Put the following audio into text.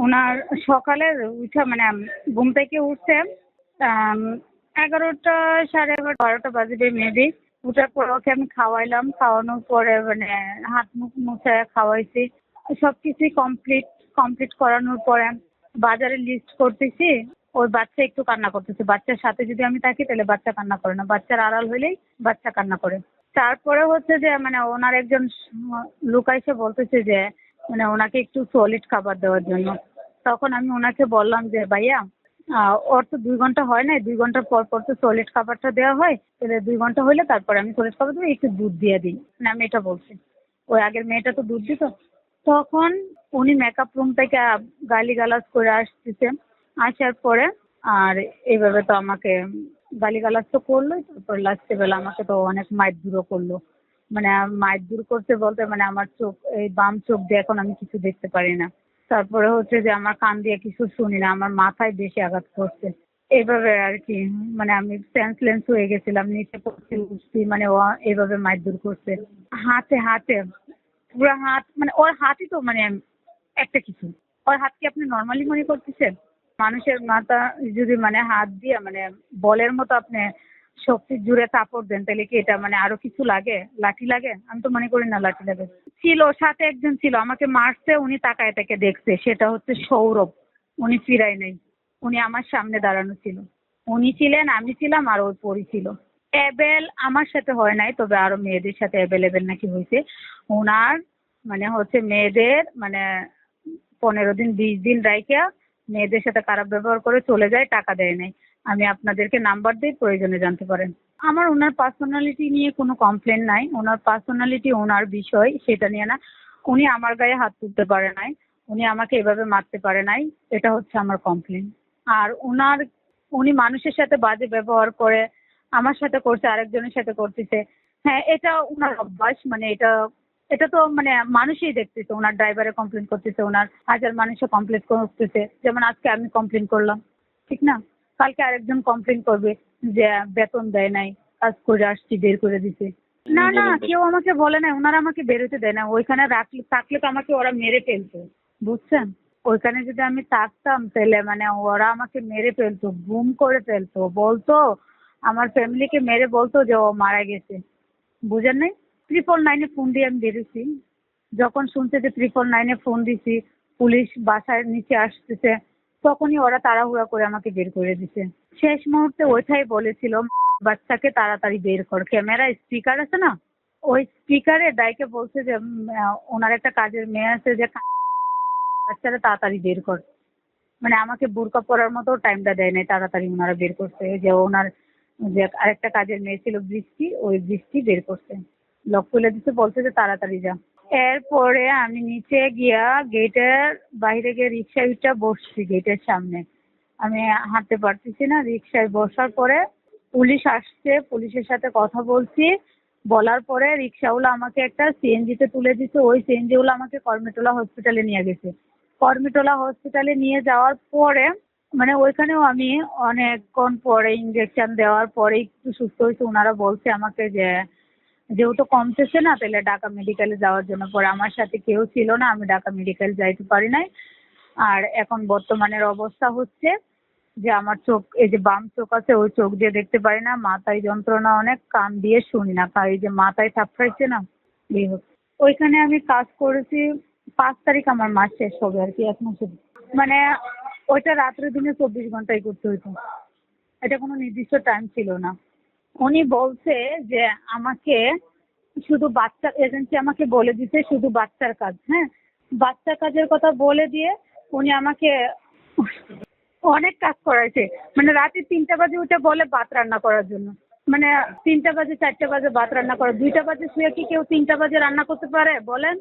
ওনার সকালের উঠা মানে ঘুম থেকে উঠছে 11টা, 11:30, 12টা বাজবে মেবি। উঠার পর ওকে আমি খাওয়াইলাম, খাওয়ানোর পরে মানে হাত মুখ মুছে খাওয়াইছি। সবকিছুই কমপ্লিট করানোর পরে বাজারে লিস্ট করতেছি। ওই বাচ্চা একটু কান্না করতেছে। বাচ্চার সাথে যদি আমি থাকি তাহলে বাচ্চা কান্না করে না, বাচ্চার আড়াল হইলেই বাচ্চা কান্না করে। তারপরে হচ্ছে যে মানে ওনার একজন লোক এসে বলতেছে যে মানে ওনাকে একটু সলিড খাবার দেওয়ার জন্য। তখন আমি ওনাকে বললাম যে ভাইয়া ওর তো 2 ঘন্টা হয় নাই, 2 ঘন্টা পর পর তো সলিড খাবারটা দেওয়া হয়, তাহলে 2 ঘন্টা হইলে তারপরে আমি সলিড খাবার দেবো, একটু দুধ দিয়ে দিই। মানে আমি এটা বলছি। ওই আগের মেয়েটা তো দুধ দিত। তখন উনি মেকআপ রুম থেকে গালিগালাজ করে আসতেছে। আসার পরে আর এইভাবে তো আমাকে গালিগালাজ তো করলোই, তারপর লাস্টে বেলা আমাকে তো অনেক মারধরও করলো। মানে মারধর করতে বলতে মানে আমার চোখ, এই বাম চোখ দিয়ে এখন আমি কিছু দেখতে পারি না। তারপরে হচ্ছে যে আমার কান দিয়ে কিছু শুনি না, আমার মাথায় বেশি আঘাত করছে। এইভাবে আর কি মানে আমি সেন্সলেস হয়ে গেছিলাম, নিচে পড়ছি উঠছি, মানে ও এইভাবে মারধর করছে। হাতে পুরো হাত, মানে ওর হাতই তো মানে একটা কিছু। ওর হাত কি আপনি নর্মালি মনে করতেছেন? মানুষের মাথা যদি মানে হাত দিয়ে মানে বলের মতো আপনি শক্তি জুড়ে কাপড় দেন তাহলে কি এটা মানে আরো কিছু লাগে, লাঠি লাগে? আমি তো মনে করি না লাঠি লাগে। ছিল সাথে একজন ছিল, আমাকে মারছে, উনি তাকায় তাকে দেখছে, সেটা হচ্ছে সৌরভ। উনি ফিরায় নাই, উনি আমার সামনে দাঁড়ানো ছিল। উনি ছিলেন, আমি ছিলাম, আর ওর পরি ছিল। অ্যাবেল আমার সাথে হয় নাই, তবে আরো মেয়েদের সাথে অ্যাভেলেবেল নাকি হয়েছে। ওনার মানে হচ্ছে মেয়েদের মানে 15 দিন 20 দিন রাইখা মেয়েদের সাথে খারাপ ব্যবহার করে চলে যায়, টাকা দেয় নাই। আমি আপনাদেরকে নাম্বার দিই, প্রয়োজনে জানতে পারেন। আমার ওনার পার্সোনালিটি নিয়ে কোনো কমপ্লেন নাই। ওনার পার্সোনালিটি ওনার বিষয়, সেটা নিয়ে না। উনি আমার গায়ে হাত তুলতে পারে নাই, উনি আমাকে এভাবে মারতে পারে নাই, এটা হচ্ছে আমার কমপ্লেন। আর উনি মানুষের সাথে বাজে ব্যবহার করে, আমার সাথে করছে, আরেকজনের সাথে করতেছে। হ্যাঁ, এটা উনার অভ্যাস। মানে এটা এটা তো মানে মানুষই দেখতেছে। ওনার ড্রাইভারে কমপ্লেন করতেছে, ওনার হাজার মানুষে কমপ্লেন করতেছে। যেমন আজকে আমি কমপ্লেন করলাম, ঠিক না? কালকে আরেকজন কমপ্লেন করবে যে বেতন দেয় নাই, কাজ করে আসছি বের করে দিছে। না, কেউ আমাকে বলে নাই, ওনারা আমাকে বেরোতে দেয় না। ওইখানে থাকলে তো আমাকে ওরা মেরে ফেলতো, বুঝছেন? ওইখানে যদি আমি থাকতাম তাহলে মানে ওরা আমাকে মেরে ফেলতো, গুম করে ফেলতো, বলতো আমার ফ্যামিলিকে মেরে বলতো যে ও মারা গেছে। বুঝেন নাই? 999-এ ফোন দিয়ে আমি বেরোছি। যখন শুনছে যে 999-এ ফোন দিছি, পুলিশ বাসার নিচে আসতেছে, তখনই ওরা তাড়াহুড়া করে আমাকে বের করে দিছে। শেষ মুহূর্তে ওইটাই বলেছিল, বাচ্চাকে তাড়াতাড়ি বের কর। ক্যামেরা স্পিকার আছে না, ওই স্পিকারে ডাইকে বলছে যে ওনার একটা কাজের মেয়ে আছে, যে বাচ্চারা তাড়াতাড়ি বের কর। মানে আমাকে বোরকা পরার মতো টাইমটা দেয় নাই, তাড়াতাড়ি ওনারা বের করছে। যে ওনার যে আরেকটা কাজের মেয়ে ছিল বৃষ্টি, ওই বৃষ্টি বের করছে, লক খুলে দিতে বলছে যে তাড়াতাড়ি যা। এরপরে আমি নিচে গিয়া গেটের বাইরে গিয়ে রিক্সায় উঠে বসছি গেটের সামনে। আমি হাঁটতে পারতেছি না। রিক্সায় বসার পরে পুলিশ আসছে, পুলিশের সাথে কথা বলছি। বলার পরে রিক্সাওয়ালা আমাকে একটা সিএনজিতে তুলে দিচ্ছে। ওই সিএনজিওয়ালা আমাকে কর্মেটোলা হসপিটালে নিয়ে গেছে। কর্মেটোলা হসপিটালে নিয়ে যাওয়ার পরে মানে ওইখানেও আমি অনেকক্ষণ পরে ইঞ্জেকশন দেওয়ার পরে একটু সুস্থ হয়েছে। ওনারা বলছে আমাকে যে যেহেতু কমতেছে না, তাহলে ঢাকা মেডিকেলে যাওয়ার জন্য। পরে আমার সাথে কেউ ছিল না, আমি ঢাকা মেডিকেল যাইতে পারি নাই। আর এখন বর্তমানের অবস্থা হচ্ছে যে আমার চোখ, এই যে বাম চোখ আছে, ওই চোখ দিয়ে দেখতে পারি না, মাথায় যন্ত্রণা অনেক, কান দিয়ে শুনি না, এই যে মাথায় থাপড়াইছে না, এই হচ্ছে। ওইখানে আমি কাজ করেছি 5 তারিখ আমার মাস শেষ হবে আর কি, 1 মাসে। মানে ওইটা রাত্রে দিনে 24 ঘন্টাই করতে হতো, এটা কোনো নির্দিষ্ট টাইম ছিল না। উনি বলছে যে আমাকে শুধু বাচ্চা, এজেন্সি আমাকে বলে দিছে শুধু বাচ্চার কাজ। হ্যাঁ, বাচ্চার কাজের কথা বলে দিয়ে উনি আমাকে অনেক কাজ করাইছে। মানে রাতে 3টা বাজে উঠে বলে ভাত রান্না করার জন্য। মানে 3টা বাজে 4টা বাজে ভাত রান্না করে, 2টা বাজে শুয়ে কি কেউ 3টা বাজে রান্না করতে পারে বলেন?